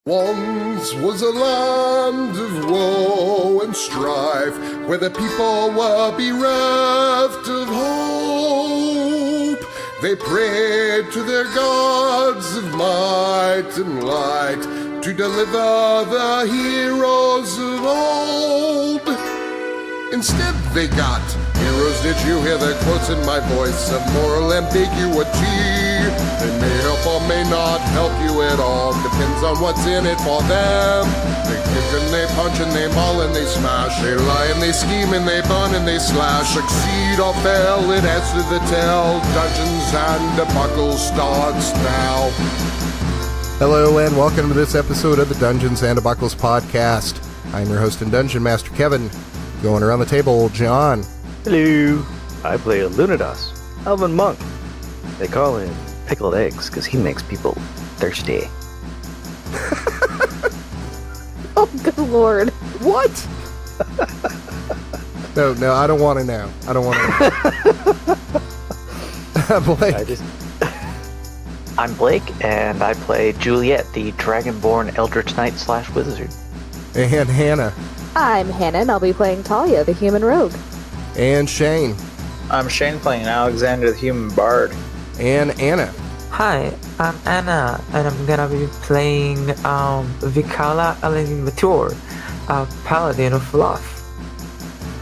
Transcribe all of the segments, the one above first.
Once was a land of woe and strife, where the people were bereft of hope. They prayed to their gods of might and light to deliver the heroes of old. Instead they got heroes. Did you hear the quotes in my voice of moral ambiguity? They may help or may not help you at all. Depends on what's in it for them. They kick and they punch and they maul and they smash. They lie and they scheme and they burn and they slash. Succeed or fail, it adds to the tale. Dungeons and Debacle starts now. Hello and welcome to this episode of the Dungeons and Debacles podcast. I'm your host and Dungeon Master Kevin. Going around the table, John. Hello. I play Alunodas, Elven monk. They call him pickled eggs because he makes people thirsty. Oh, good lord. What? No, I don't want to know. I don't want to know. Blake. I'm Blake, and I play Juliet, the Dragonborn eldritch knight / wizard. And Hannah. I'm Hannah, and I'll be playing Talia, the human rogue. And Shane. I'm Shane playing Alexander, the human bard. And Anna. Hi, I'm Anna, and I'm gonna be playing Vic'ala Alean'mtor, Paladin of Lolth.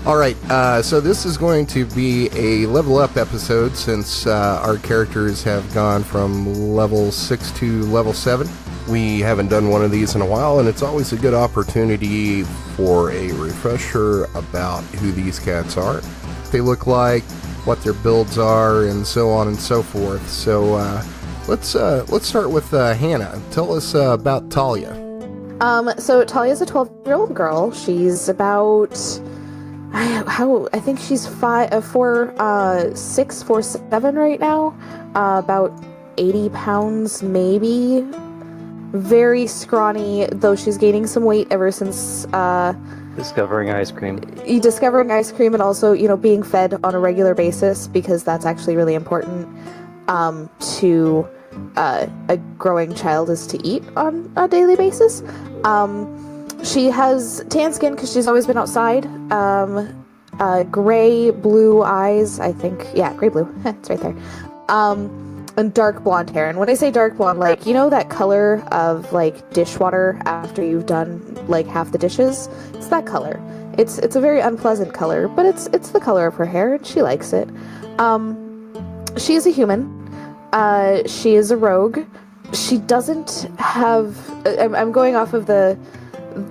Alright, so this is going to be a level up episode since our characters have gone from level 6 to level 7. We haven't done one of these in a while, and it's always a good opportunity for a refresher about who these cats are, what they look like, what their builds are, and so on and so forth. So let's start with Hannah. Tell us about Talia. So Talia's a 12-year-old girl. She's about I think she's 4'6", 4'7" right now. About 80 pounds, maybe. Very scrawny, though she's gaining some weight ever since Discovering ice cream. Discovering ice cream, and also, being fed on a regular basis, because that's actually really important to a growing child, is to eat on a daily basis. She has tan skin because she's always been outside. Gray blue eyes, I think. Yeah, gray blue. It's right there. And dark blonde hair. And when I say dark blonde, that color of dishwater after you've done half the dishes? It's that color. It's a very unpleasant color, but it's the color of her hair, and she likes it. She is a human. She is a rogue. She doesn't have... I'm going off of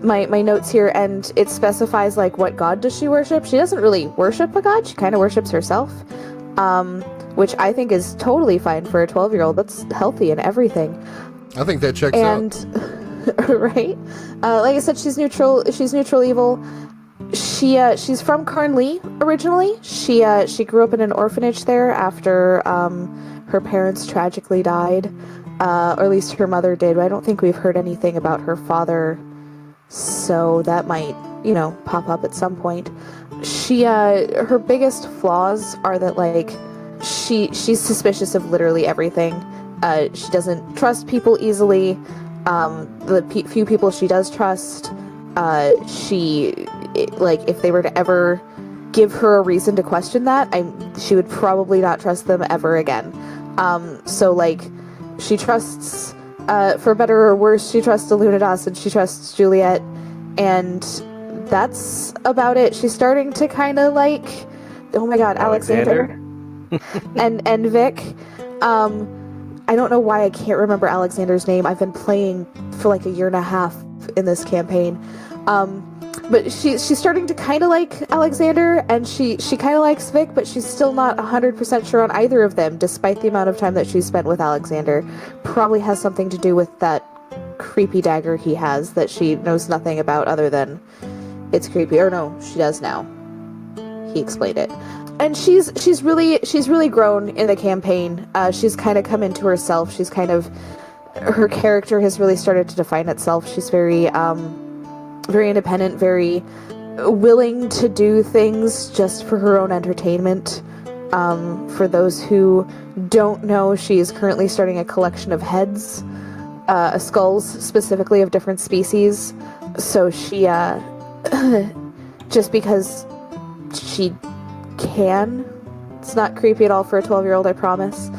my notes here, and it specifies what god does she worship. She doesn't really worship a god. She kind of worships herself. Which I think is totally fine for a 12-year-old. That's healthy and everything. I think that checks out. Right? Like I said, she's neutral. She's neutral evil. She's from Carnley originally. She grew up in an orphanage there after her parents tragically died, or at least her mother did. But I don't think we've heard anything about her father, so that might pop up at some point. Her biggest flaws are that she's suspicious of literally everything. She doesn't trust people easily. The few people she does trust, if they were to ever give her a reason to question that, she would probably not trust them ever again. She trusts, for better or worse, she trusts Alunodas and she trusts Juliet, and that's about it. She's starting to kind of oh my god, Alexander. and Vic. I don't know why I can't remember Alexander's name. I've been playing for a year and a half in this campaign. But she's starting to kind of like Alexander, and she kind of likes Vic, but she's still not 100% sure on either of them, despite the amount of time that she's spent with Alexander. Probably has something to do with that creepy dagger he has that she knows nothing about other than it's creepy. Or no, she does now. He explained it. And she's really grown in the campaign. She's kind of come into herself. Her character has really started to define itself. She's very independent, very willing to do things just for her own entertainment. For those who don't know, she is currently starting a collection of heads skulls, specifically of different species. So she, just because she can, it's not creepy at all for a 12-year-old, I promise.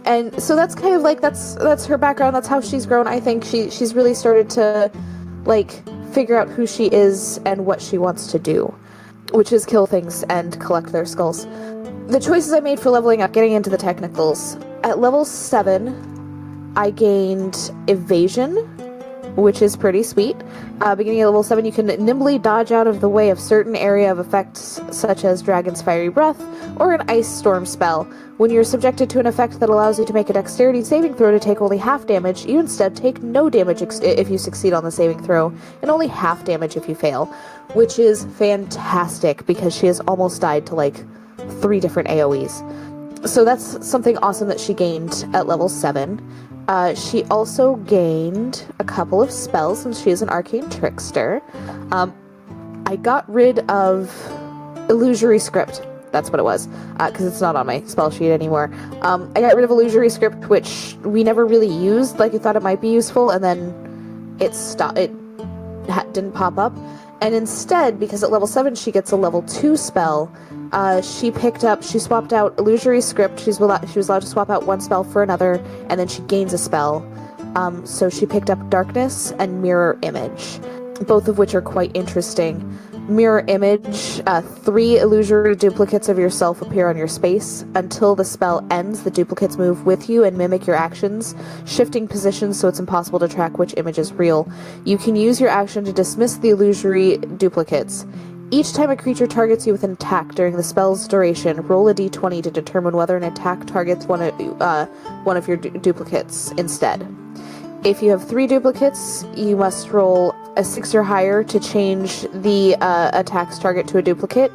And so that's kind of like, that's her background, that's how she's grown. I think she's really started to, like, figure out who she is and what she wants to do, which is kill things and collect their skulls. The choices I made for leveling up, getting into the technicals, at level 7, I gained evasion, which is pretty sweet. Beginning at level 7, you can nimbly dodge out of the way of certain area of effects, such as Dragon's Fiery Breath, or an Ice Storm spell. When you're subjected to an effect that allows you to make a dexterity saving throw to take only half damage, you instead take no damage if you succeed on the saving throw, and only half damage if you fail, which is fantastic, because she has almost died to, like, 3 different AoEs. So that's something awesome that she gained at level 7. She also gained a couple of spells since she is an arcane trickster. I got rid of Illusory Script. That's what it was, because it's not on my spell sheet anymore. I got rid of Illusory Script, which we never really used. Like, I thought it might be useful, and then it stopped. It didn't pop up. And instead, because at level 7 she gets a level 2 spell, she swapped out Illusory Script. She was allowed to swap out one spell for another, and then she gains a spell. So she picked up Darkness and Mirror Image, both of which are quite interesting. Mirror Image, 3 illusory duplicates of yourself appear on your space. Until the spell ends, the duplicates move with you and mimic your actions, shifting positions so it's impossible to track which image is real. You can use your action to dismiss the illusory duplicates. Each time a creature targets you with an attack during the spell's duration, roll a d20 to determine whether an attack targets one of your duplicates instead. If you have 3 duplicates, you must roll a 6 or higher to change the attack's target to a duplicate.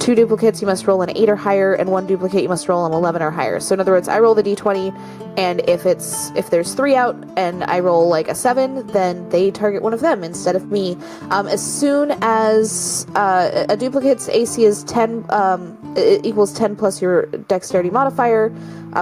2 duplicates, you must roll an 8 or higher, and 1 duplicate, you must roll an 11 or higher. So in other words, I roll the d20, and if there's 3 out and I roll like a 7, then they target one of them instead of me. As soon as a duplicate's AC is 10, it equals 10 plus your dexterity modifier,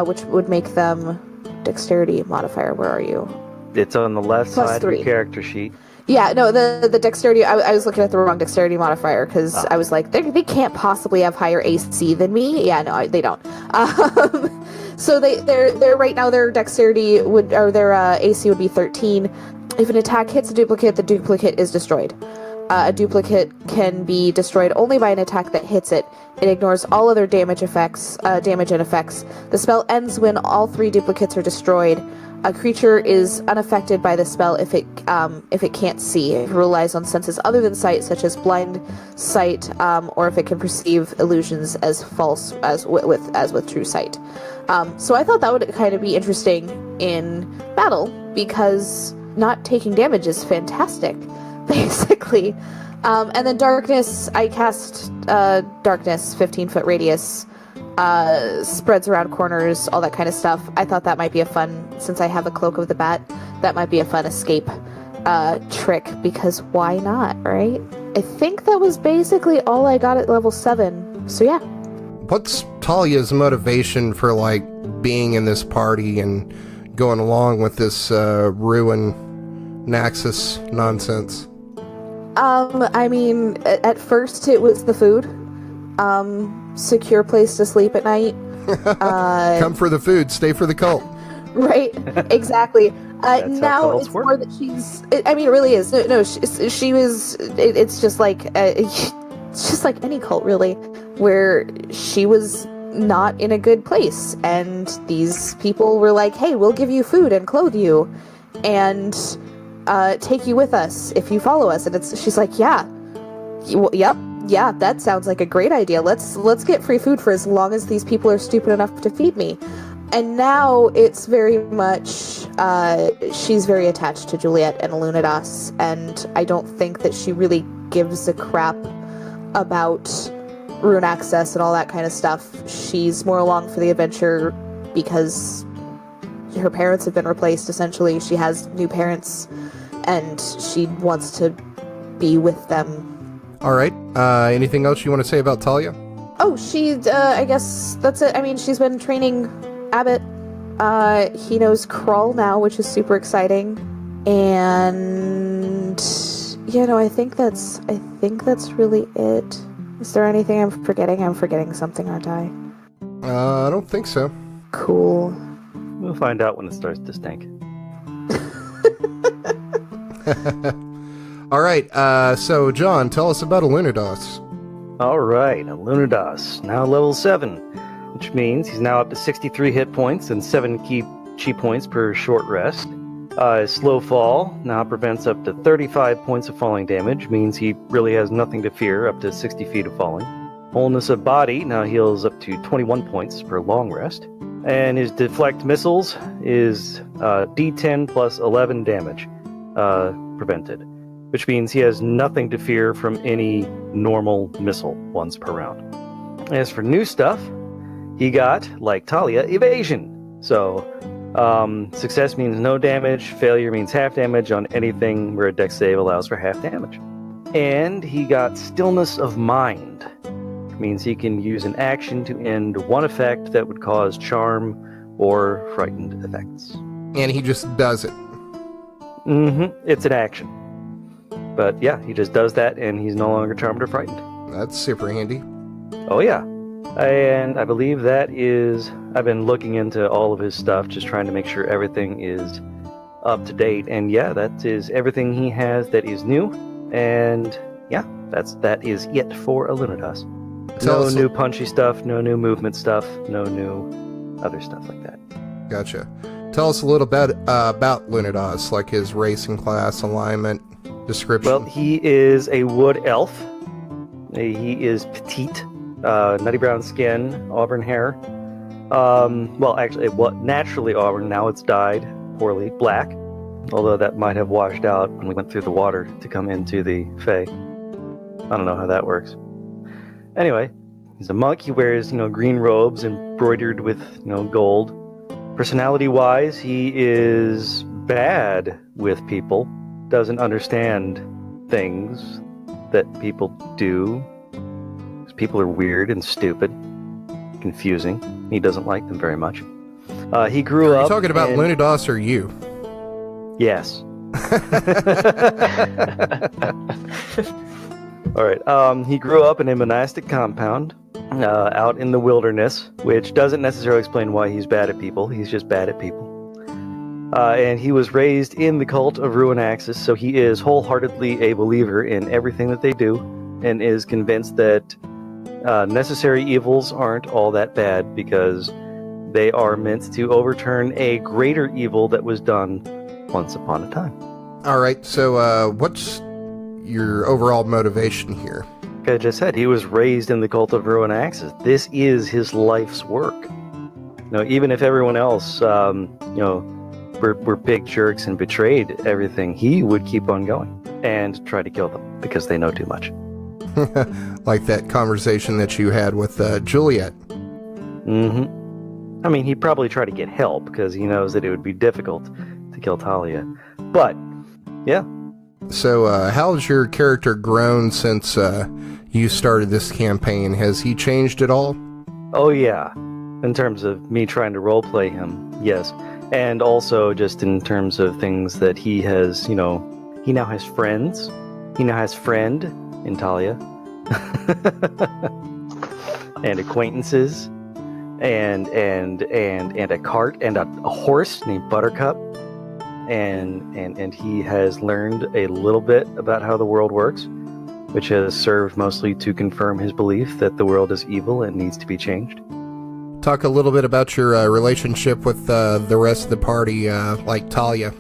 which would make them dexterity modifier. Where are you? It's on the left Plus side 3. of your character sheet. Yeah, no, the dexterity, I was looking at the wrong dexterity modifier, because I was like, they can't possibly have higher AC than me. Yeah, no, they don't. So they're right now, their dexterity their AC would be 13. If an attack hits a duplicate, the duplicate is destroyed. A duplicate can be destroyed only by an attack that hits it. It ignores all other damage and effects. The spell ends when all 3 duplicates are destroyed. A creature is unaffected by the spell if it can't see. It relies on senses other than sight, such as blind sight, or if it can perceive illusions as false, as with true sight. So I thought that would kind of be interesting in battle, because not taking damage is fantastic, basically. And then Darkness, I cast Darkness, 15-foot radius. Spreads around corners, all that kind of stuff. I thought that might be a fun, since I have a Cloak of the Bat, that might be a fun escape trick, because why not, right? I think that was basically all I got at level 7, so yeah. What's Talia's motivation for, like, being in this party and going along with this ruin Naxxus nonsense? I mean, at first it was the food. Secure place to sleep at night. Come for the food, stay for the cult. Right, exactly. Now it's work. more that it really is. No, she was. It's just like it's just like any cult, really, where she was not in a good place, and these people were like, "Hey, we'll give you food and clothe you, and take you with us if you follow us." And she's like, "Yeah, yep." Yeah, that sounds like a great idea. Let's get free food for as long as these people are stupid enough to feed me. And now it's very much, she's very attached to Juliet and Alunodas, and I don't think that she really gives a crap about rune access and all that kind of stuff. She's more along for the adventure because her parents have been replaced, essentially. She has new parents, and she wants to be with them. All right. Anything else you want to say about Talia? Oh, I guess that's it. I mean, she's been training Abbott He knows crawl now, which is super exciting. And I think that's really it. Is there anything I'm forgetting? I'm forgetting something, aren't I? I don't think so. Cool. We'll find out when it starts to stink. All right, so John, tell us about Alunodas. All right, Alunodas, now level 7, which means he's now up to 63 hit points and 7 chi points per short rest. His slow fall now prevents up to 35 points of falling damage, means he really has nothing to fear up to 60 feet of falling. Wholeness of body now heals up to 21 points per long rest. And his deflect missiles is D10 plus 11 damage prevented, which means he has nothing to fear from any normal missile once per round. As for new stuff, he got, like Talia, evasion. So success means no damage, failure means half damage on anything where a dex save allows for half damage. And he got stillness of mind. Means he can use an action to end one effect that would cause charm or frightened effects. And he just does it. It's an action. But yeah, he just does that and he's no longer charmed or frightened. That's super handy. Oh yeah. And I believe that is... I've been looking into all of his stuff, just trying to make sure everything is up to date. And yeah, that is everything he has that is new. And yeah, that is it for Alunodas. No new punchy stuff, no new movement stuff, no new other stuff like that. Gotcha. Tell us a little bit about Alunodas, like his race and class, alignment, description. Well, he is a wood elf. He is petite, nutty brown skin, auburn hair. Well, actually, naturally auburn, now it's dyed poorly black, although that might have washed out when we went through the water to come into the Fae. I don't know how that works. Anyway, he's a monk. He wears, green robes embroidered with, gold. Personality-wise, he is bad with people. Doesn't understand things that people do. People are weird and stupid, confusing. He doesn't like them very much. He grew up... Are you talking about Alunodas or you? Yes. All right. He grew up in a monastic compound out in the wilderness, which doesn't necessarily explain why he's bad at people. He's just bad at people. And he was raised in the cult of Ruinaxis, so he is wholeheartedly a believer in everything that they do and is convinced that necessary evils aren't all that bad because they are meant to overturn a greater evil that was done once upon a time. All right. So what's your overall motivation here? Like I just said, he was raised in the cult of Ruinaxis. This is his life's work. Even if everyone else, were big jerks and betrayed everything, he would keep on going and try to kill them because they know too much. Like that conversation that you had with Juliet. I mean, he'd probably try to get help because he knows that it would be difficult to kill Talia. But, yeah. So, how's your character grown since you started this campaign? Has he changed at all? Oh, yeah. In terms of me trying to roleplay him, yes. And also just in terms of things that he has, he now has friends. He now has friend in Talia. And acquaintances. And a cart and a horse named Buttercup. And he has learned a little bit about how the world works, which has served mostly to confirm his belief that the world is evil and needs to be changed. Talk a little bit about your relationship with the rest of the party, like Talia.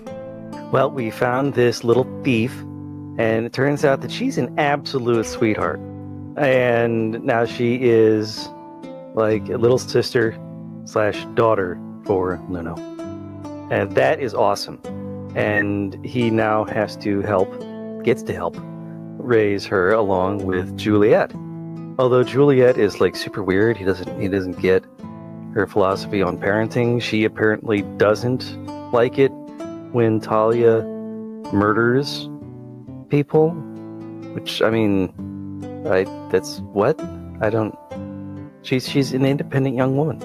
Well, we found this little thief, and it turns out that she's an absolute sweetheart. And now she is like a little sister / daughter for Luno. And that is awesome. And he now gets to help raise her along with Juliet. Although Juliet is like super weird, he doesn't get her philosophy on parenting. She apparently doesn't like it when Talia murders people, which, I mean, that's what? I don't... She's an independent young woman.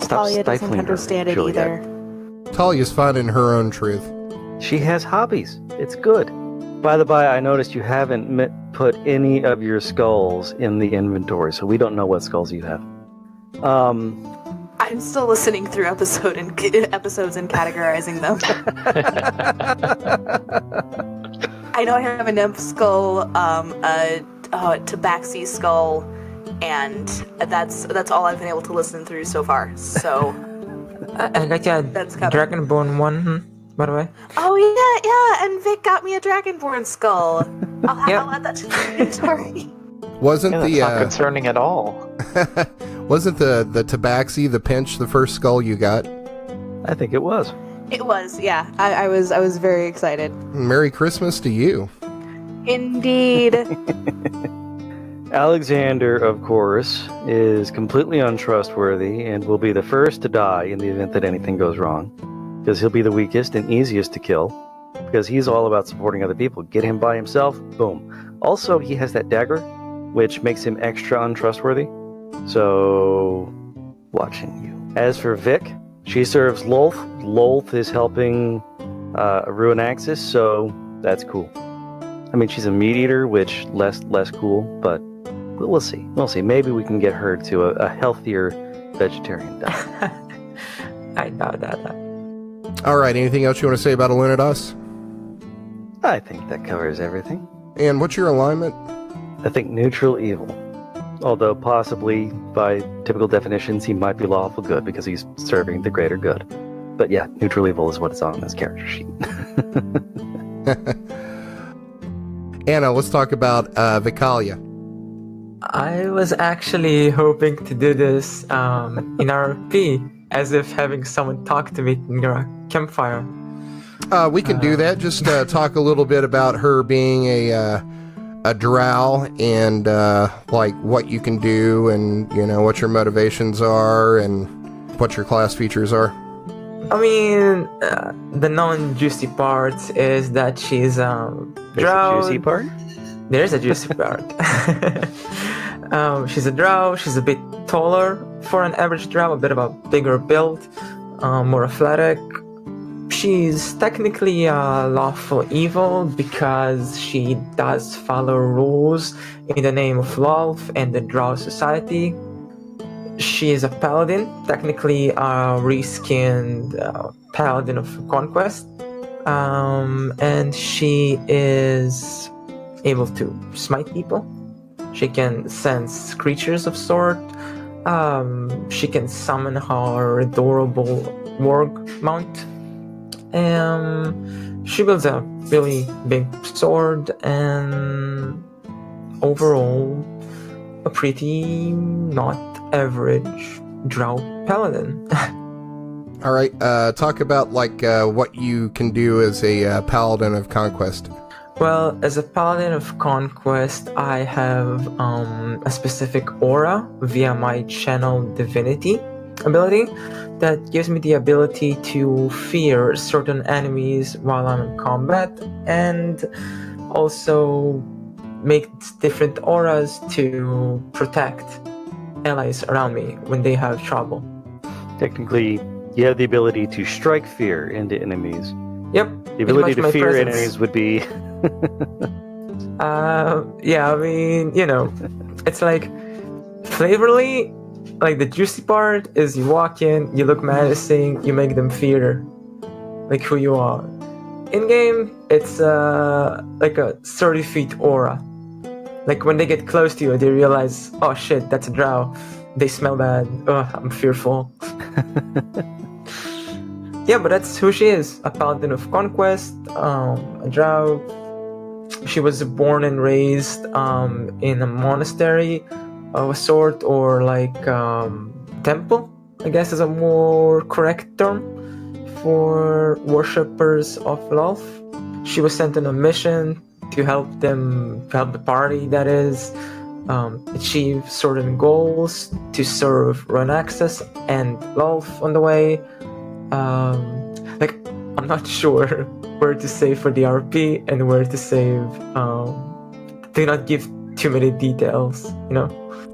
Stop Talia doesn't stifling her, understand it Juliet. either. Talia's finding her own truth. She has hobbies. It's good. By the by, I noticed you haven't put any of your skulls in the inventory, so we don't know what skulls you have. I'm still listening through episodes and categorizing them. I know I have a nymph skull, a tabaxi skull, and that's all I've been able to listen through so far. So I got you a That's coming. Dragonborn one, by the way. oh yeah, and Vic got me a Dragonborn skull. I'll add that to the inventory. Wasn't Yeah, that's the not concerning at all. wasn't the tabaxi, the pinch, the first skull you got? I think it was. It was, yeah. I was very excited. Merry Christmas to you. Indeed. Alexander, of course, is completely untrustworthy and will be the first to die in the event that anything goes wrong. Because he'll be the weakest and easiest to kill. Because he's all about supporting other people. Get him by himself, boom. Also, he has that dagger, which makes him extra untrustworthy. So, watching you. As for Vic, she serves Lolth. Lolth is helping ruin Axis, so that's cool. I mean, she's a meat eater, which less cool, but we'll see. We'll see. Maybe we can get her to a healthier vegetarian diet. I doubt that. All right, anything else you want to say about Alunodas? I think that covers everything. And what's your alignment? I think neutral evil. Although possibly, by typical definitions, he might be lawful good because he's serving the greater good. But yeah, neutral evil is what it's on his character sheet. Anna, let's talk about Vic'ala. I was actually hoping to do this in RP, as if having someone talk to me near a campfire. We can do that. Just talk a little bit about her being a drow and like what you can do and what your motivations are and what your class features are. I mean, the non-juicy part is that she's drow. There's a juicy part? There's a juicy part. She's a drow. She's a bit taller for an average drow, a bit of a bigger build, more athletic. She's technically lawful evil because she does follow rules in the name of Lolth and the Drow society. She is a paladin, technically a reskinned paladin of conquest, and she is able to smite people. She can sense creatures of sort. She can summon her adorable warg mount. She builds a really big sword and overall a pretty not average drow paladin. All right, talk about what you can do as a paladin of conquest. Well, as a paladin of conquest, I have a specific aura via my channel divinity ability that gives me the ability to fear certain enemies while I'm in combat, and also make different auras to protect allies around me when they have trouble. Technically, you have the ability to strike fear into enemies. Yep. The ability to fear presence. enemies would be... Yeah, I mean, it's like flavorly. Like the juicy part is you walk in, you look menacing, you make them fear like who you are. In game, it's like a 30 feet aura. Like when they get close to you, they realize, oh shit, that's a drow. They smell bad. Oh, I'm fearful. Yeah, but that's who she is. A paladin of conquest, a drow. She was born and raised in a monastery of a sort, or like temple, I guess is a more correct term for worshippers of Lolth. She was sent on a mission to help the party, that is, achieve certain goals, to serve Run Access and Lolth on the way. I'm not sure where to save for the RP and where to save. Do not give too many details,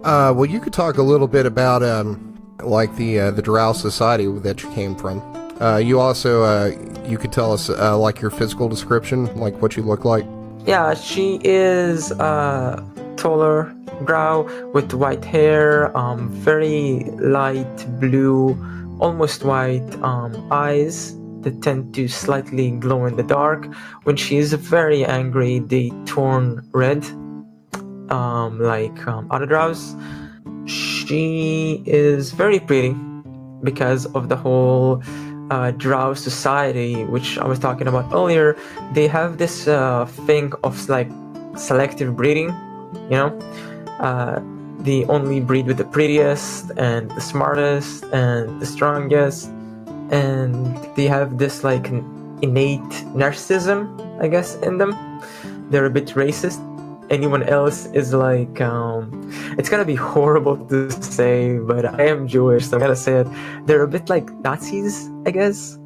Well, you could talk a little bit about like the Drow society that you came from. You also, you could tell us, like, your physical description, like what you look like? Yeah, she is taller Drow with white hair, very light blue, almost white eyes that tend to slightly glow in the dark. When she is very angry, they turn red, like other Drows. She is very pretty because of the whole Drow society, which I was talking about earlier. They have this thing of like selective breeding, you know. They only breed with the prettiest and the smartest and the strongest, and they have this like innate narcissism, I guess, in them. They're a bit racist. Anyone else is like, it's gonna be horrible to say, but I am Jewish, so I'm gonna say it. They're a bit like Nazis, I guess.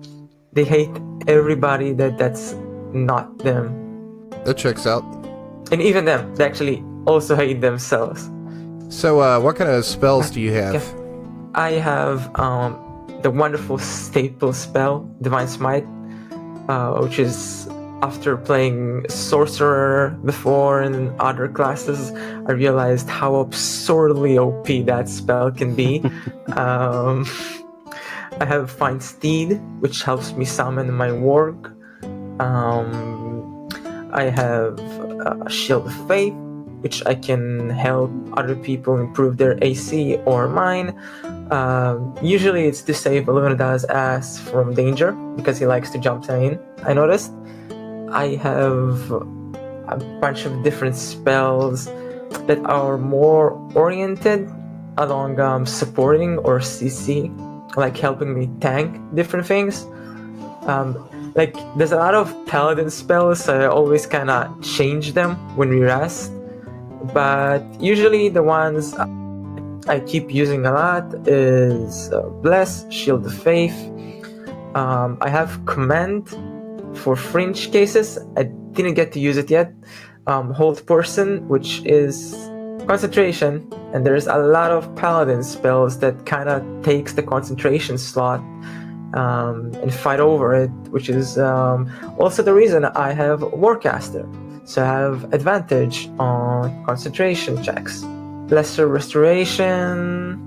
They hate everybody that's not them. That checks out. And even them, they actually also hate themselves. So, what kind of spells do you have? I have the wonderful staple spell, Divine Smite, which is, after playing Sorcerer before in other classes, I realized how absurdly OP that spell can be. I have Find Steed, which helps me summon my warg. I have Shield of Faith, which I can help other people improve their AC or mine. Usually it's to save Alunodas' ass from danger, because he likes to jump in, I noticed. I have a bunch of different spells that are more oriented along supporting or CC, like helping me tank different things. Like, there's a lot of Paladin spells, so I always kind of change them when we rest. But usually the ones I keep using a lot is Bless, Shield of Faith. I have Command for fringe cases. I didn't get to use it yet. Hold Person, which is concentration, and there's a lot of Paladin spells that kind of takes the concentration slot and fight over it, which is also the reason I have Warcaster, so I have advantage on concentration checks. Lesser Restoration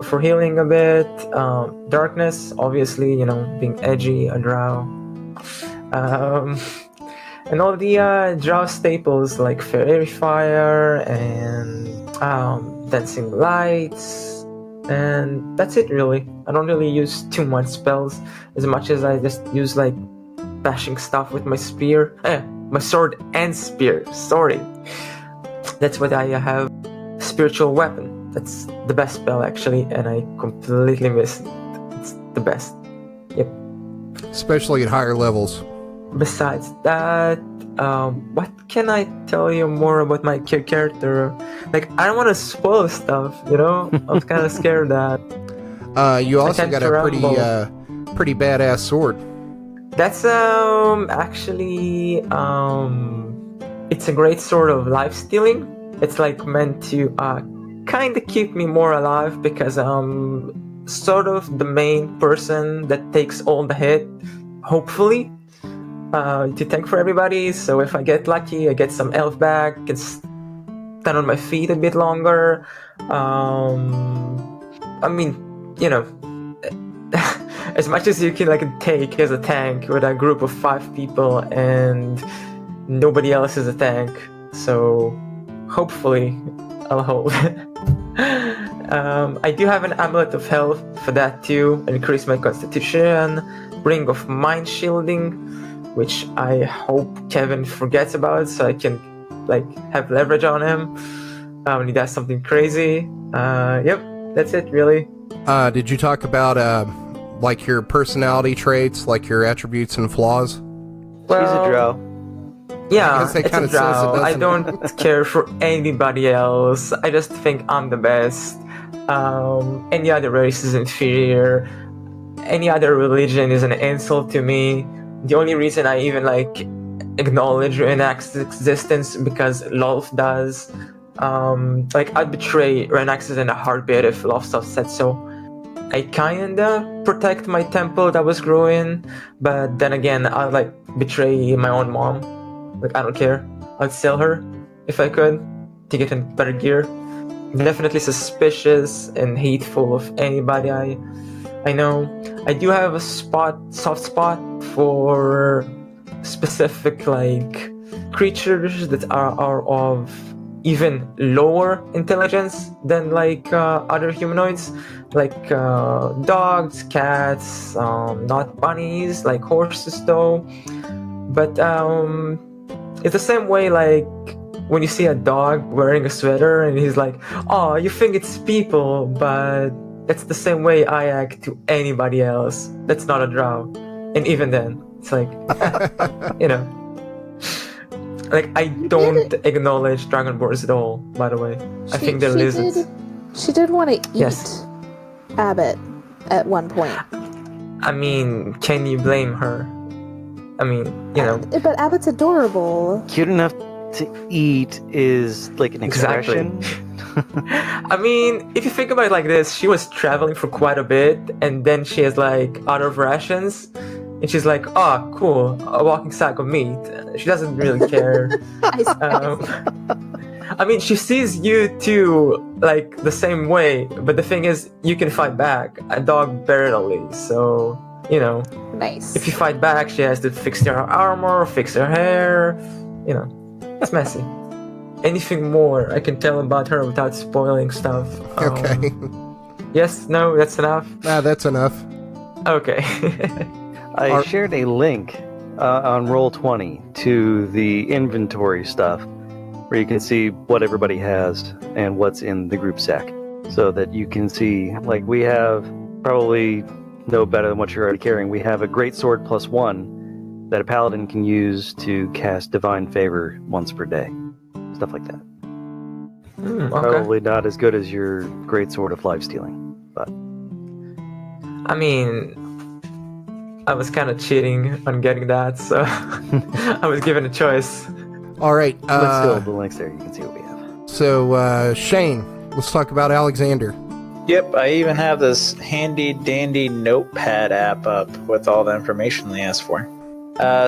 for healing a bit. Darkness, obviously, you know, being edgy, a Drow. And all the Drow staples like Fairy Fire and Dancing Lights, and that's it really. I don't really use too much spells, as much as I just use like bashing stuff with my spear. My sword and spear, sorry. That's what I have. Spiritual Weapon, that's the best spell actually, and I completely missed it. It's the best. Yep. Especially at higher levels. Besides that, what can I tell you more about my character? Like, I don't want to spoil stuff, you know? I'm kind of scared that... you also got a pretty badass sword. That's, actually, it's a great sort of life-stealing. It's, like, meant to, kind of keep me more alive, because I'm sort of the main person that takes all the hit, hopefully. To tank for everybody, so if I get lucky, I get some health back, can stand on my feet a bit longer. I mean, you know, as much as you can like take as a tank with a group of 5 people and nobody else is a tank, so hopefully I'll hold. I do have an Amulet of Health for that too, increase my constitution, Ring of Mind Shielding, which I hope Kevin forgets about, so I can like have leverage on him when he does something crazy. Yep, that's it really. Did you talk about like your personality traits, like your attributes and flaws? Well, she's a Drow. Yeah, I guess it's a Drow. I don't care for anybody else. I just think I'm the best. Any other race is inferior. Any other religion is an insult to me. The only reason I even like acknowledge Renax's existence because Lolth does. Like, I'd betray Renax in a heartbeat if Lolth said so. I kinda protect my temple that was growing, but then again, I'd like betray my own mom. Like, I don't care. I'd sell her if I could to get in better gear. Definitely suspicious and hateful of anybody I know. I do have a soft spot for specific like creatures that are of even lower intelligence than like other humanoids, like dogs, cats, not bunnies, like horses though. But it's the same way like when you see a dog wearing a sweater and he's like, oh, you think it's people, but it's the same way I act to anybody else that's not a drow. And even then, it's like, you know. Like, I don't acknowledge Dragonborns at all, by the way. I think they're lizards. She did want to eat Yes. Abbott at one point. I mean, can you blame her? I mean, you know. But Abbott's adorable. Cute enough to eat is like an expression. I mean, if you think about it like this, she was traveling for quite a bit, and then she has like out of rations, and she's like, "Oh, cool, a walking sack of meat." She doesn't really care. I mean, she sees you too, like the same way, but the thing is, you can fight back. A dog barely, so you know. Nice. If you fight back, she has to fix her armor, fix her hair. You know, that's messy. Anything more I can tell about her without spoiling stuff? Okay. Yes, no, that's enough? That's enough. Okay. I shared a link on Roll20 to the inventory stuff where you can see what everybody has and what's in the group sack so that you can see, like, we have probably no better than what you're already carrying. We have a great sword +1 that a paladin can use to cast divine favor once per day. Stuff like that. Okay. Probably not as good as your great sword of life stealing, but I mean, I was kind of cheating on getting that, so I was given a choice. All right. but still, the links there, you can see what we have. So, Shane, let's talk about Alexander. Yep, I even have this handy dandy notepad app up with all the information they asked for.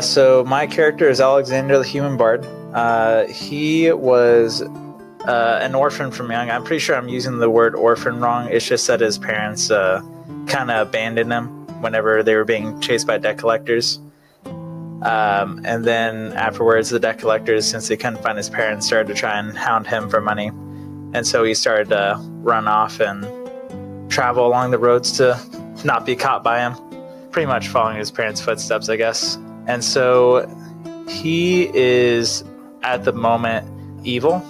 So my character is Alexander the Human Bard. He was an orphan from young. I'm pretty sure I'm using the word orphan wrong. It's just that his parents kind of abandoned him whenever they were being chased by debt collectors. And then afterwards, the debt collectors, since they couldn't find his parents, started to try and hound him for money. And so he started to run off and travel along the roads to not be caught by him. Pretty much following his parents' footsteps, I guess. And so he is, at the moment, evil.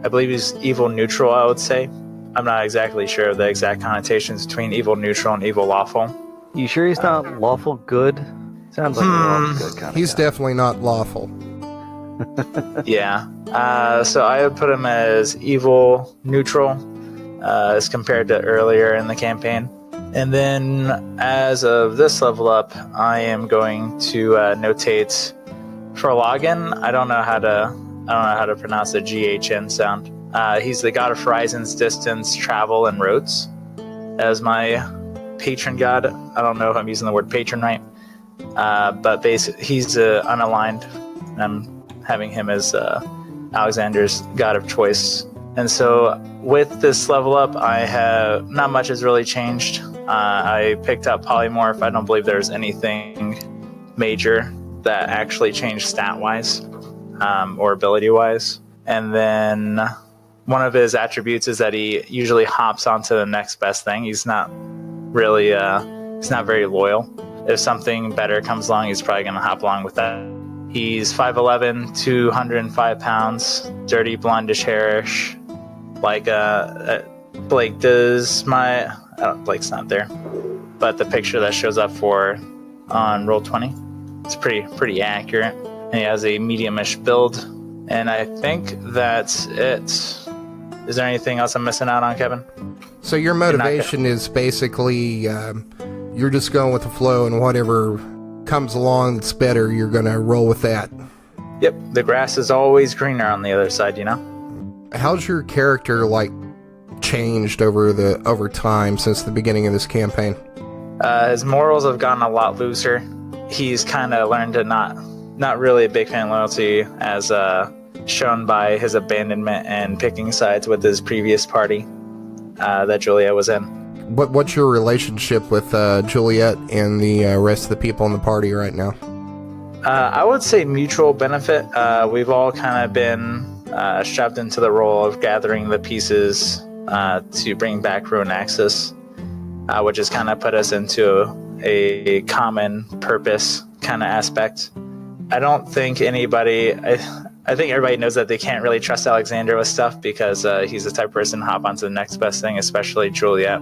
I believe he's evil neutral, I would say. I'm not exactly sure of the exact connotations between evil neutral and evil lawful. You sure he's not lawful good? Sounds like a lawful good kind of He's guy. definitely not lawful. Yeah. So I would put him as evil neutral as compared to earlier in the campaign. And then as of this level up, I am going to notate for login. I don't know how to pronounce the GHN sound. He's the god of horizons, distance, travel, and roads. As my patron god. I don't know if I'm using the word patron right. But basically, he's unaligned. I'm having him as Alexander's god of choice. And so with this level up, I have not much has really changed. I picked up polymorph. I don't believe there's anything major that actually changed stat-wise or ability-wise. And then one of his attributes is that he usually hops onto the next best thing. He's not really, he's not very loyal. If something better comes along, he's probably going to hop along with that. He's 5'11", 205 pounds, dirty, blondish hairish, like Blake does. Blake's not there, but the picture that shows up for on Roll20, it's pretty accurate. And he has a medium-ish build, and I think that's it. Is there anything else I'm missing out on, Kevin? So your motivation is basically you're just going with the flow, and whatever comes along that's better, you're going to roll with that. Yep, the grass is always greener on the other side, you know? How's your character, like, changed over time since the beginning of this campaign? His morals have gotten a lot looser. He's kind of learned to not really a big fan of loyalty, as shown by his abandonment and picking sides with his previous party that Juliet was in. What's your relationship with Juliet and the rest of the people in the party right now? I would say mutual benefit. We've all kind of been shoved into the role of gathering the pieces to bring back Ruin Axis, which has kind of put us into a common purpose kind of aspect. I don't think anybody... I think everybody knows that they can't really trust Alexander with stuff because he's the type of person to hop onto the next best thing, especially Juliet.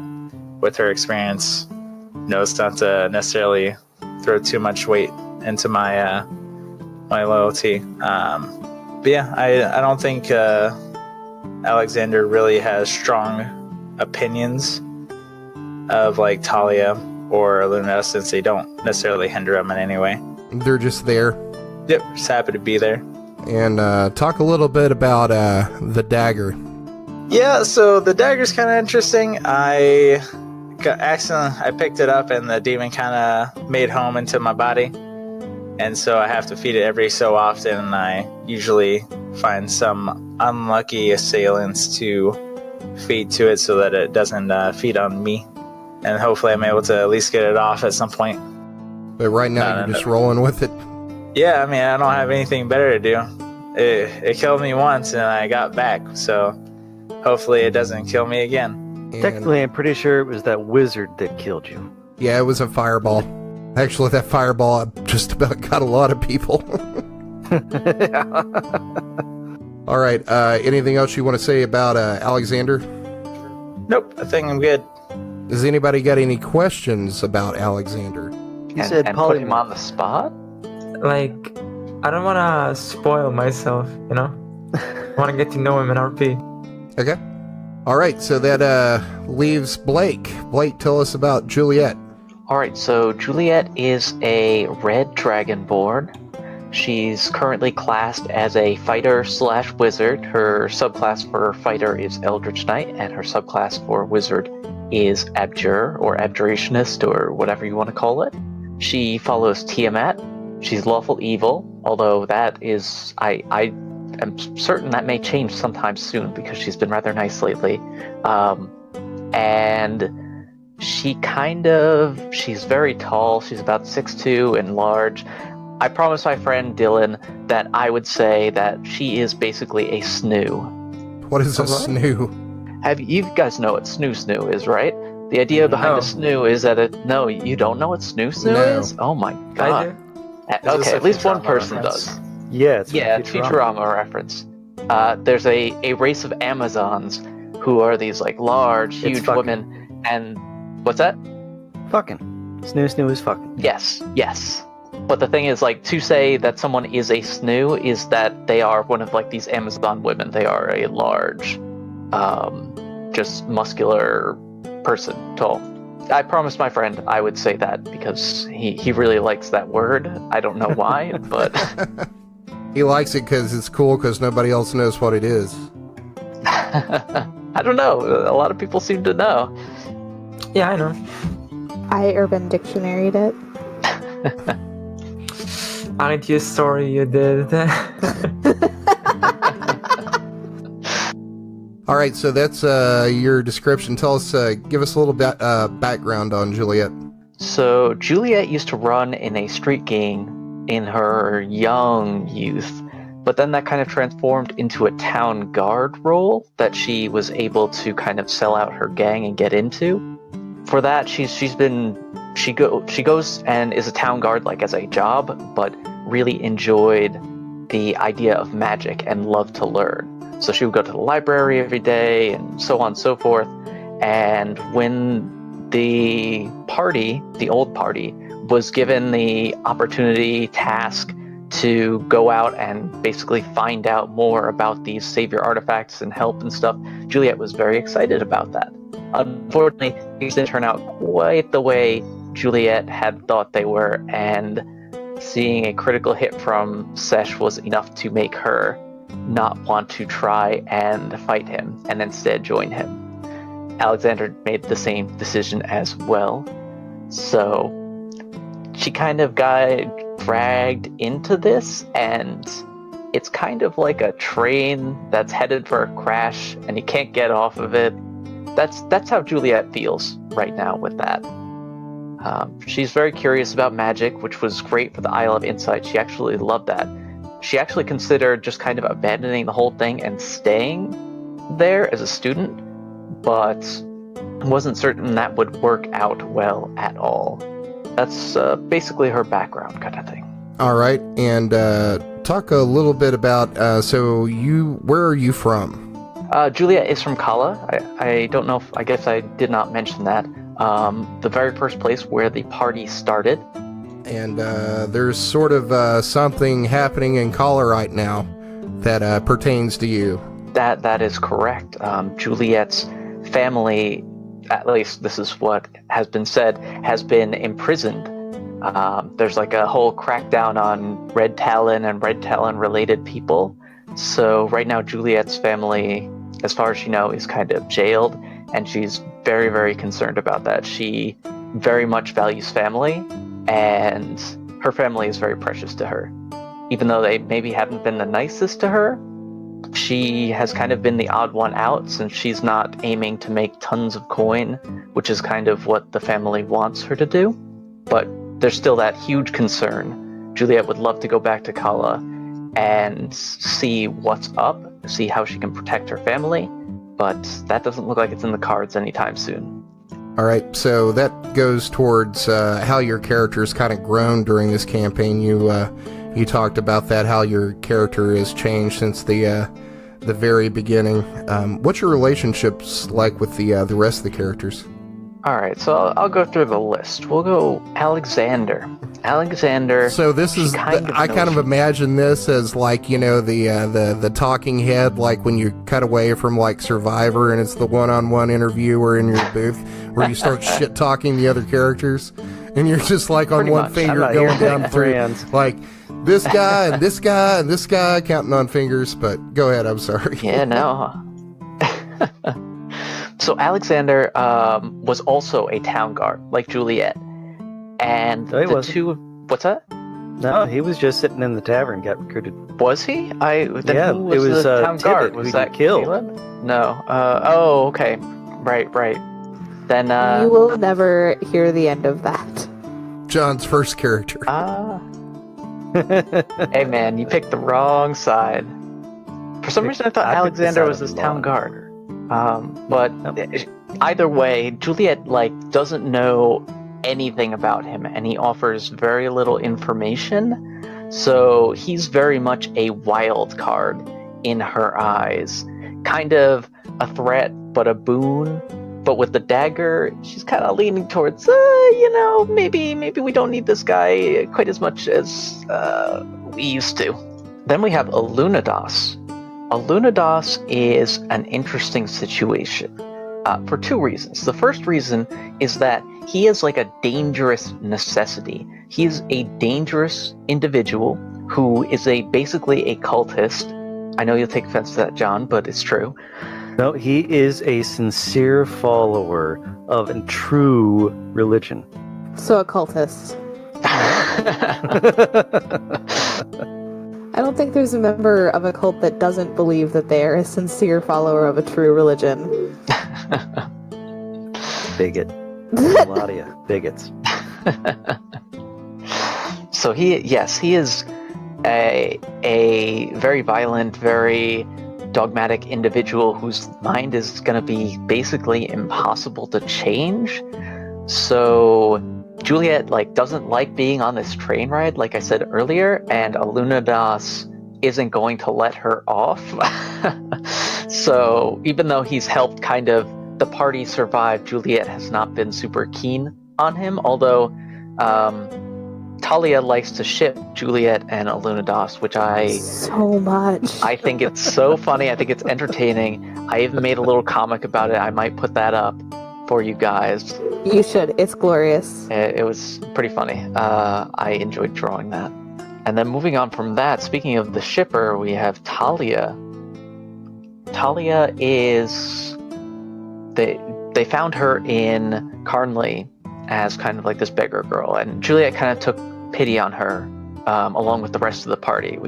With her experience, knows not to necessarily throw too much weight into my my loyalty. But yeah, I don't think Alexander really has strong opinions of like Talia or Alunodas, since they don't necessarily hinder him in any way. They're just there. Yep, just happy to be there. And talk a little bit about the dagger. Yeah, so the dagger's kind of interesting. I picked it up and the demon kind of made home into my body, and so I have to feed it every so often, and I usually find some unlucky assailants to feed to it so that it doesn't feed on me, and hopefully I'm able to at least get it off at some point. But right now you're just rolling with it. Yeah, I mean, I don't have anything better to do. It killed me once and I got back, so hopefully it doesn't kill me again. And Technically, I'm pretty sure it was that wizard that killed you. yeah, it was a fireball. Actually, that fireball just about got a lot of people. All right, anything else you want to say about Alexander? Nope, I think I'm good. Does anybody got any questions about Alexander? You said and put him on the spot? Like, I don't want to spoil myself, you know? I want to get to know him in RP. Okay. All right, so that leaves Blake. Blake, tell us about Juliet. Alright, so Juliet is a red Dragonborn. She's currently classed as a fighter/wizard. Her subclass for fighter is Eldritch Knight, and her subclass for wizard is Abjure, or Abjurationist, or whatever you want to call it. She follows Tiamat. She's lawful evil, although that is... I am certain that may change sometime soon, because she's been rather nice lately. And she's very tall. She's about 6'2" and large. I promised my friend Dylan that I would say that she is basically a snoo. What is a snoo? You guys know what snoo is, right? The idea behind a snoo is that no, you don't know what snoo is? Oh my god. I do. Okay, at least one person does. Yeah, it's Futurama reference. There's a race of Amazons who are these like large, huge women, and what's that? Fucking. Snoo is fucking. Yes. But the thing is, like, to say that someone is a snoo is that they are one of like these Amazon women. They are a large, just muscular person, tall. I promised my friend I would say that because he really likes that word. I don't know why, but He likes it because it's cool because nobody else knows what it is. I don't know. A lot of people seem to know. Yeah, I know. I Urban Dictionary'd it. Aren't you sorry you did? All right, so that's your description. Tell us, give us a little bit background on Juliet. So Juliet used to run in a street gang in her young youth, but then that kind of transformed into a town guard role that she was able to kind of sell out her gang and get into. For that, she goes and is a town guard like as a job, but really enjoyed the idea of magic and loved to learn. So she would go to the library every day and so on and so forth. And when the old party, was given the opportunity, task to go out and basically find out more about these savior artifacts and help and stuff, Juliet was very excited about that. Unfortunately, things didn't turn out quite the way Juliet had thought they were, and seeing a critical hit from Sesh was enough to make her not want to try and fight him and instead join him. Alexander made the same decision as well. So she kind of got dragged into this, and it's kind of like a train that's headed for a crash and you can't get off of it. That's how Juliet feels right now with that. She's very curious about magic, which was great for the Isle of Insight. She actually loved that. She actually considered just kind of abandoning the whole thing and staying there as a student, but wasn't certain that would work out well at all. That's basically her background kind of thing. All right, and talk a little bit about, where are you from? Juliet is from Vic'ala. I don't know I guess I did not mention that. The very first place where the party started. And there's sort of something happening in Vic'ala right now that pertains to you. That is correct. Juliet's family, at least this is what has been said, has been imprisoned. There's like a whole crackdown on Red Talon and Red Talon related people. So right now Juliet's family, as far as she knows, is kind of jailed, and she's very, very concerned about that. She very much values family, and her family is very precious to her. Even though they maybe haven't been the nicest to her, she has kind of been the odd one out, since she's not aiming to make tons of coin, which is kind of what the family wants her to do. But there's still that huge concern. Juliet would love to go back to Vic'ala and see what's up, see how she can protect her family, but that doesn't look like it's in the cards anytime soon. All right, so that goes towards how your character's kind of grown during this campaign. You talked about that, how your character has changed since the very beginning. What's your relationships like with the rest of the characters? All right, so I'll go through the list. We'll go Alexander. So this is I kind of imagine this as like, you know, the talking head, like when you cut away from like Survivor and it's the one-on-one interviewer in your booth where you start shit talking the other characters, and you're just like on Pretty one much. finger going down through like this guy and this guy and this guy, counting on fingers. But go ahead, I'm sorry. Yeah, no. So Alexander was also a town guard, like Juliet. And No, he the wasn't. two... What's that? No, he was just sitting in the tavern, got recruited. Was he? Yeah, Who was it was the town Tibbet guard? who Was he that killed. Caleb? No. Oh, okay. Right. Then, You will never hear the end of that. John's first character. Hey man, you picked the wrong side. For some reason I thought I picked the Alexander side was of this the town law. guard. But either way, Juliet doesn't know anything about him, and he offers very little information. So he's very much a wild card in her eyes. Kind of a threat, but a boon. But with the dagger, she's kind of leaning towards, maybe we don't need this guy quite as much as we used to. Then we have Alunodas. Alunodas is an interesting situation for two reasons. The first reason is that he is like a dangerous necessity. He is a dangerous individual who is basically a cultist. I know you'll take offense to that, John, but it's true. No, he is a sincere follower of a true religion. So a cultist. I don't think there's a member of a cult that doesn't believe that they are a sincere follower of a true religion. Bigot. A lot of you bigots. So he is a very violent, very dogmatic individual whose mind is going to be basically impossible to change. So Juliet doesn't like being on this train ride, like I said earlier, and Alunodas isn't going to let her off. So even though he's helped kind of the party survive, Juliet has not been super keen on him, although Talia likes to ship Juliet and Alunodas, which So much. I think it's so funny. I think it's entertaining. I even made a little comic about it. I might put that up for you guys. You should. It's glorious. It was pretty funny. I enjoyed drawing that. And then moving on from that, speaking of the shipper, we have Talia. Talia is they found her in Carnley as kind of like this beggar girl, and Juliet kind of took pity on her, along with the rest of the party.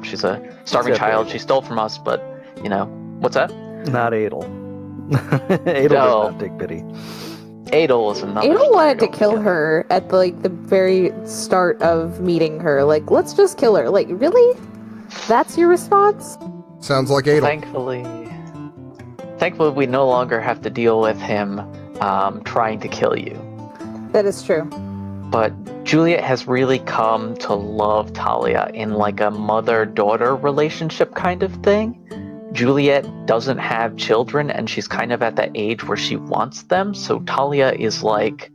She's a starving child. She stole from us, but what's that? Not Adel. Adel does not take pity. Adel was another. Adel wanted to kill her at the very start of meeting her. Like, let's just kill her. Like, really? That's your response? Sounds like Adel. Thankfully, we no longer have to deal with him trying to kill you. That is true. But Juliet has really come to love Talia in like a mother-daughter relationship kind of thing. Juliet doesn't have children, and she's kind of at that age where she wants them, so Talia is like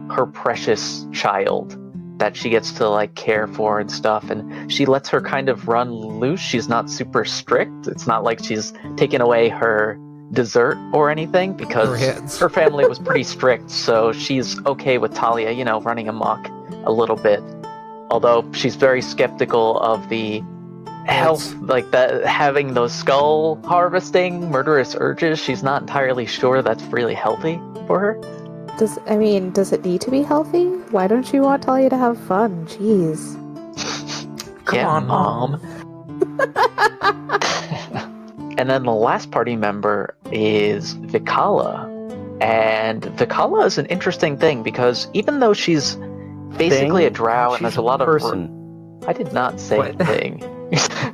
her precious child that she gets to like care for and stuff, and she lets her kind of run loose. She's not super strict. It's not like she's taken away her dessert or anything, because her family was pretty strict, so she's okay with Talia, running amok a little bit. Although she's very skeptical of the health, like that, having those skull harvesting murderous urges. She's not entirely sure that's really healthy for her. Does it need to be healthy? Why don't you want Talia to have fun? Jeez. Come on, Mom. And then the last party member is Vic'ala. And Vic'ala is an interesting thing, because even though she's basically a drow and there's a lot of person. I did not say thing.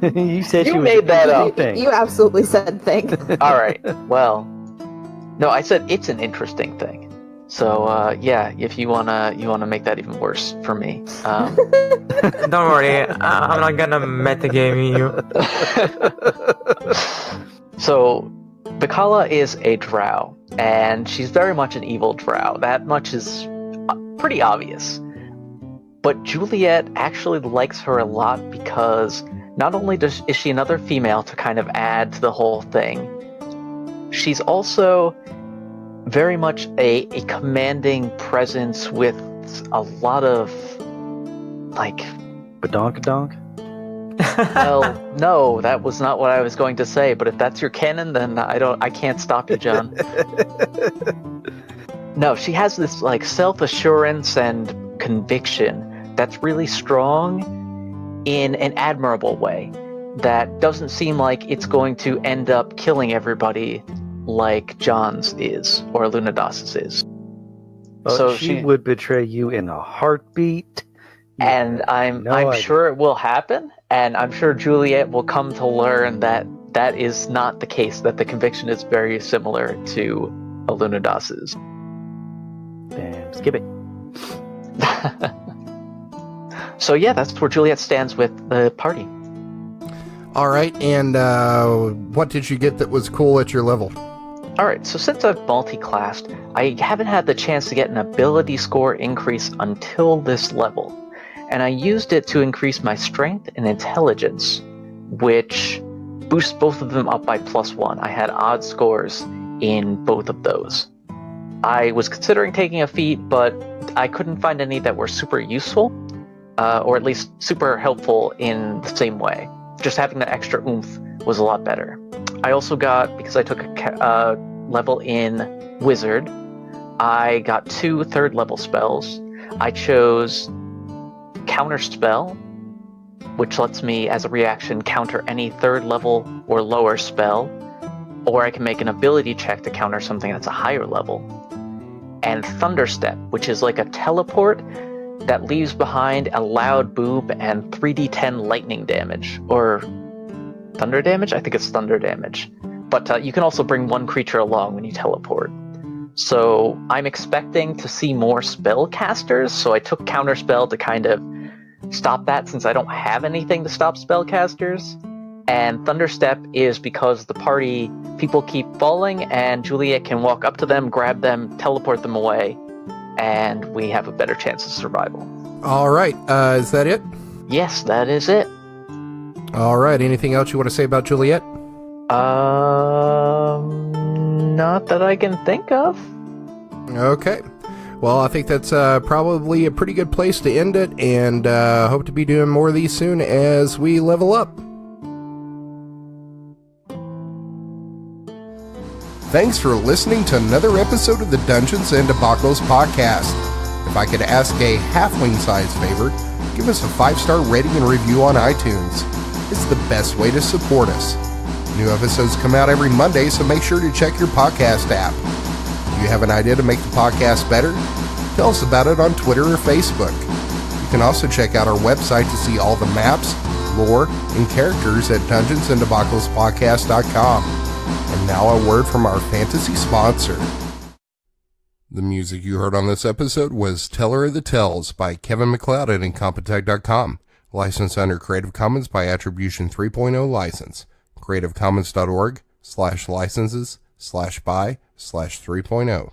You said you made that up. You absolutely said thing. All right. Well, no, I said it's an interesting thing. So if you wanna make that even worse for me. Don't worry, I'm not gonna metagame you. So, Vic'ala is a drow, and she's very much an evil drow. That much is pretty obvious. But Juliet actually likes her a lot, because not only is she another female to kind of add to the whole thing, she's also very much a commanding presence with a lot of, like... Badonk-a-donk? Well, no, that was not what I was going to say, but if that's your canon, then I can't stop you, John. No, she has this, like, self-assurance and conviction that's really strong in an admirable way that doesn't seem like it's going to end up killing everybody like John's is, or Alunodas' is. Well, so she would betray you in a heartbeat. And I'm sure it will happen, and I'm sure Juliet will come to learn that that is not the case, that the conviction is very similar to Alunodas's. Damn, skip it. So yeah, that's where Juliet stands with the party. All right, and what did you get that was cool at your level? All right, so since I've multi-classed, I haven't had the chance to get an ability score increase until this level. And I used it to increase my strength and intelligence, which boosts both of them up by +1. I had odd scores in both of those. I was considering taking a feat, but I couldn't find any that were super useful, or at least super helpful in the same way. Just having that extra oomph was a lot better. I also got, because I took a level in Wizard, I got 2 3rd level spells. I chose Counter Spell, which lets me, as a reaction, counter any 3rd level or lower spell, or I can make an ability check to counter something that's a higher level. And Thunderstep, which is like a teleport that leaves behind a loud boom and 3d10 lightning damage, or thunder damage? I think it's thunder damage. But you can also bring one creature along when you teleport. So I'm expecting to see more spellcasters, so I took Counterspell to kind of stop that, since I don't have anything to stop spellcasters. And Thunderstep is because the party people keep falling, and Juliet can walk up to them, grab them, teleport them away, and we have a better chance of survival. All right, is that it? Yes, that is it. All right, anything else you want to say about Juliet? Not that I can think of. Okay. Well, I think that's probably a pretty good place to end it, and hope to be doing more of these soon as we level up. Thanks for listening to another episode of the Dungeons and Debacles podcast. If I could ask a halfling-sized favor, give us a 5-star rating and review on iTunes. It's the best way to support us. New episodes come out every Monday, so make sure to check your podcast app. If you have an idea to make the podcast better, tell us about it on Twitter or Facebook. You can also check out our website to see all the maps, lore, and characters at dungeonsanddebacklespodcast.com. And now a word from our fantasy sponsor. The music you heard on this episode was Teller of the Tells by Kevin MacLeod at Incompetech.com. Licensed under Creative Commons by Attribution 3.0 license. CreativeCommons.org/licenses/by/3.0.